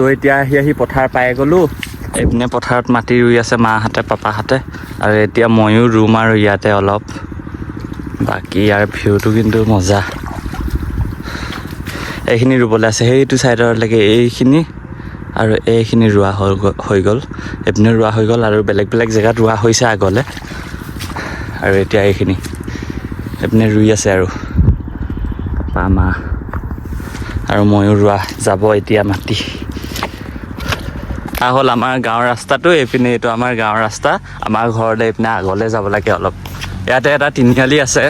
তো এতিয়া আহি পথাৰ পাই গ'লোঁ। এইপিনে পথাৰত মাটি ৰুই আছে মাহঁতে পাপাহঁতে, আৰু এতিয়া ময়ো ৰুম আৰু ইয়াতে অলপ। বাকী ইয়াৰ ভিউটো কিন্তু মজা। এইখিনি ৰুবলৈ আছে, সেইটো ছাইডলৈকে এইখিনি, আৰু এইখিনি ৰোৱা হৈ গ'ল। এইপিনে ৰোৱা হৈ গ'ল আৰু বেলেগ বেলেগ জেগাত ৰোৱা হৈছে আগলৈ। আৰু এতিয়া এইপিনে ৰুই আছে আৰু পাপা মা, আৰু ময়ো ৰোৱা যাব এতিয়া মাটি। হ'ল আমাৰ গাঁৱৰ ৰাস্তাটো, এইপিনে এইটো আমাৰ গাঁৱৰ ৰাস্তা। আমাৰ ঘৰলৈ এইপিনে আগলৈ যাব লাগে অলপ। ইয়াতে এটা তিনিআলি আছে,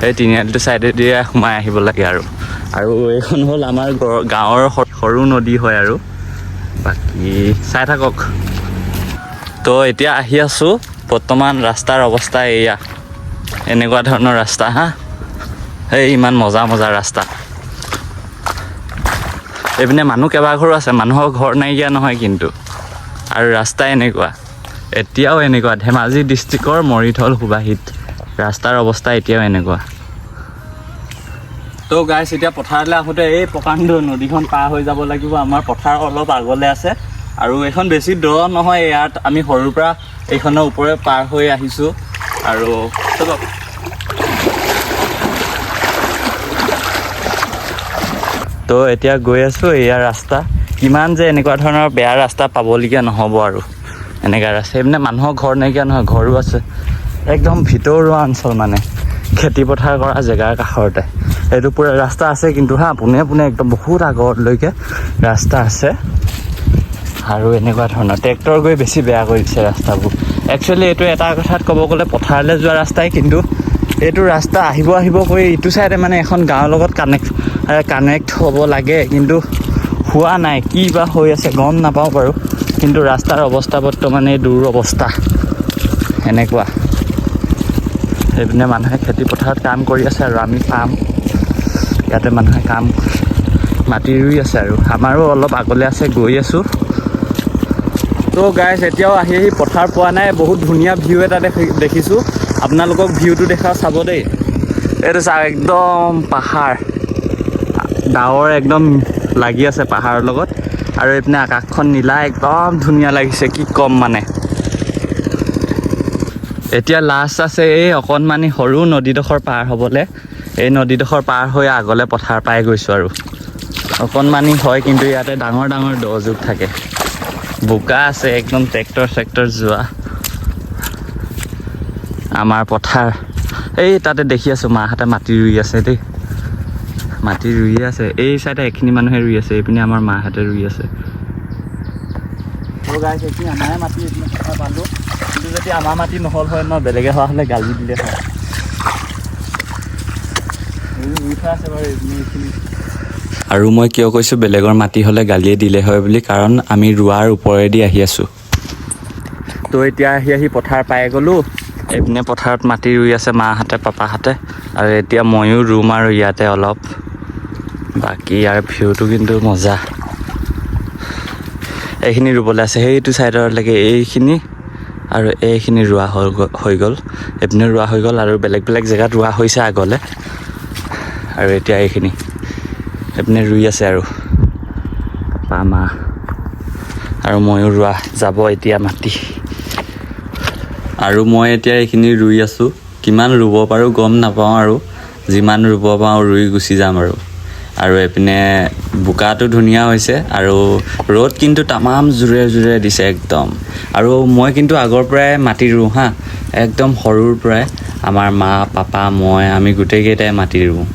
সেই তিনিআলিটো ছাইডেদি সোমাই আহিব লাগে আৰু এইখন হ'ল আমাৰ গাঁৱৰ সৰু নদী হয় আৰু। বাকী চাই থাকক। তো এতিয়া আহি আছোঁ, বৰ্তমান ৰাস্তাৰ অৱস্থা এয়া এনেকুৱা ধৰণৰ ৰাস্তা হা। এই ইমান মজা মজা ৰাস্তা। এইপিনে মানুহ কেইবাঘৰো আছে, মানুহৰ ঘৰ নাইকিয়া নহয় কিন্তু। আৰু ৰাস্তা এনেকুৱা, এতিয়াও এনেকুৱা। ধেমাজি ডিষ্ট্ৰিক্টৰ মৰিধল সুবাহিত ৰাস্তাৰ অৱস্থা এতিয়াও এনেকুৱা। তো গাইছ, এতিয়া পথাৰলৈ আহোঁতে এই প্ৰকাণ্ড নদীখন পাৰ হৈ যাব লাগিব। আমাৰ পথাৰ অলপ আগলৈ আছে, আৰু এইখন বেছি দ নহয়। ইয়াত আমি সৰুৰ পৰা এইখনৰ ওপৰে পাৰ হৈ আহিছোঁ। আৰু তো এতিয়া গৈ আছোঁ এয়া ৰাস্তা। কিমান যে এনেকুৱা ধৰণৰ বেয়া ৰাস্তা পাবলগীয়া নহ'ব আৰু এনেকুৱা ৰাস্তা। এইপিনে মানুহৰ ঘৰ নাইকিয়া নহয়, ঘৰো আছে। একদম ভিতৰুৱা অঞ্চল, মানে খেতি পথাৰ কৰা জেগাৰ কাষৰতে এইটো পুৰা ৰাস্তা আছে কিন্তু হা, পোনে পোনে একদম বহুত আগলৈকে ৰাস্তা আছে। আৰু এনেকুৱা ধৰণৰ ট্ৰেক্টৰ গৈ বেছি বেয়া কৰি দিছে ৰাস্তাবোৰ। একচুৱেলি এইটো এটা কথাত ক'ব গ'লে পথাৰলৈ যোৱা ৰাস্তাই, কিন্তু এইটো ৰাস্তা আহিব কৰি ইটো চাইডে মানে এখন গাঁৱৰ লগত কানেক্ট হ'ব লাগে, কিন্তু হোৱা নাই। কি বা হৈ আছে গম নাপাওঁ বাৰু, কিন্তু ৰাস্তাৰ অৱস্থা বৰ্তমানে দুৰৱস্থা এনেকুৱা। সেইপিনে মানুহে খেতি পথাৰত কাম কৰি আছে, আৰু আমি পাম ইয়াতে মানুহে মাটি ৰুই আছে। আৰু আমাৰো অলপ আগলৈ আছে, গৈ আছোঁ। তো গাইছ, এতিয়াও আহি পথাৰ পোৱা নাই। বহুত ধুনীয়া ভিউ এটা দেখিছোঁ। আপোনালোকক ভিউটো দেখাওঁ, চাব দেই। এইটো চাওক, একদম পাহাৰ, ডাৱৰ একদম লাগি আছে পাহাৰৰ লগত, আৰু এইপিনে আকাশখন নীলা, একদম ধুনীয়া লাগিছে, কি ক'ম মানে। এতিয়া লাষ্ট আছে এই অকণমানি সৰু নদীডোখৰ পাৰ হ'বলৈ। এই নদীডোখৰ পাৰ হৈ আগলৈ পথাৰ পাই গৈছোঁ। আৰু অকণমানি হয়, কিন্তু ইয়াতে ডাঙৰ ডাঙৰ দ জোক থাকে, বোকা আছে একদম, ট্ৰেক্টৰ যোৱা। আমাৰ পথাৰ এই তাতে দেখি আছোঁ, মাহঁতে মাটি ৰুই আছে দেই, মাটি ৰুই আছে। এই চাইডে এইখিনি মানুহে ৰুই আছে, এইপিনে আমাৰ মাহঁতে ৰুই আছে। গাইছ, এইখিনি আমাৰে মাটি, এইপিনে কথা পালোঁ। কিন্তু যদি আমাৰ মাটি নহ'ল হয় ন, বেলেগে হোৱা হ'লে গালি দিলে হয়। ৰুই থোৱা আছে বাৰু এইখিনি। আৰু মই কিয় কৈছোঁ বেলেগৰ মাটি হ'লে গালিয়ে দিলে হয় বুলি, কাৰণ আমি ৰোৱাৰ ওপৰেদি আহি আছোঁ। তো এতিয়া আহি পথাৰ পাই গ'লোঁ। এইপিনে পথাৰত মাটি ৰুই আছে মাহঁতে পাপাহঁতে, আৰু এতিয়া ময়ো ৰুম আৰু ইয়াতে অলপ। বাকী ইয়াৰ ভিউটো কিন্তু মজা। এইখিনি ৰুবলৈ আছে, সেইটো ছাইডলৈকে এইখিনি, আৰু এইখিনি ৰোৱা হৈ গ'ল। এইপিনে ৰোৱা হৈ গ'ল, আৰু বেলেগ বেলেগ জেগাত ৰোৱা হৈছে আগলৈ। আৰু এতিয়া এইপিনে ৰুই আছে আৰু পাপা মা, আৰু ময়ো ৰোৱা যাব এতিয়া মাটি। আৰু মই এতিয়া এইখিনি ৰুই আছোঁ। কিমান ৰুব পাৰোঁ গম নাপাওঁ, আৰু যিমান ৰুব পাৰোঁ ৰুই গুচি যাম আৰু এইপিনে বোকাটো ধুনীয়া হৈছে, আৰু ৰ'দ কিন্তু তামাম জোৰে দিছে একদম। আৰু মই কিন্তু আগৰ পৰাই মাটি ৰুওঁ হা, একদম সৰুৰ পৰাই। আমাৰ মা পাপা মই আমি গোটেইকেইটাই মাটি ৰুওঁ।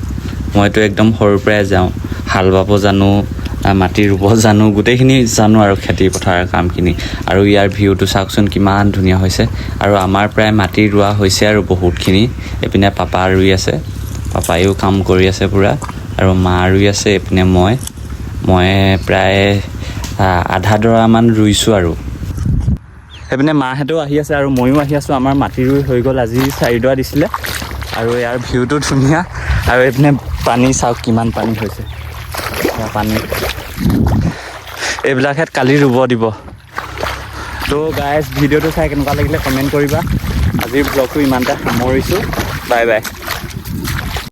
মইতো একদম সৰুৰ পৰাই যাওঁ, হাল বাব জানো, মাটি ৰুব জানো, গোটেইখিনি জানো আৰু খেতি পথাৰৰ কামখিনি। আৰু ইয়াৰ ভিউটো চাওকচোন কিমান ধুনীয়া হৈছে। আৰু আমাৰ প্ৰায় মাটি ৰোৱা হৈছে আৰু বহুতখিনি। এইপিনে পাপা ৰুই আছে, পাপায়ো কাম কৰি আছে পূৰা, আৰু মা ৰুই আছে। এইপিনে মই প্ৰায় আধা ডৰামান ৰুইছোঁ। আৰু সেইপিনে মাহঁতেও আহি আছে, আৰু ময়ো আহি আছোঁ। আমাৰ মাটি ৰুই হৈ গ'ল, আজি 4 ডৰা দিছিলে। আৰু ইয়াৰ ভিউটো ধুনীয়া। আৰু এইপিনে পানী চাওক কিমান পানী হৈছে, পানী এইবিলাকহেঁত কালি ৰুব দিব। তো গাইজ, ভিডিঅ'টো চাই কেনেকুৱা লাগিলে কমেণ্ট কৰিবা। আজিৰ ব্লগটো ইমানতে সামৰিছোঁ, বাই বাই।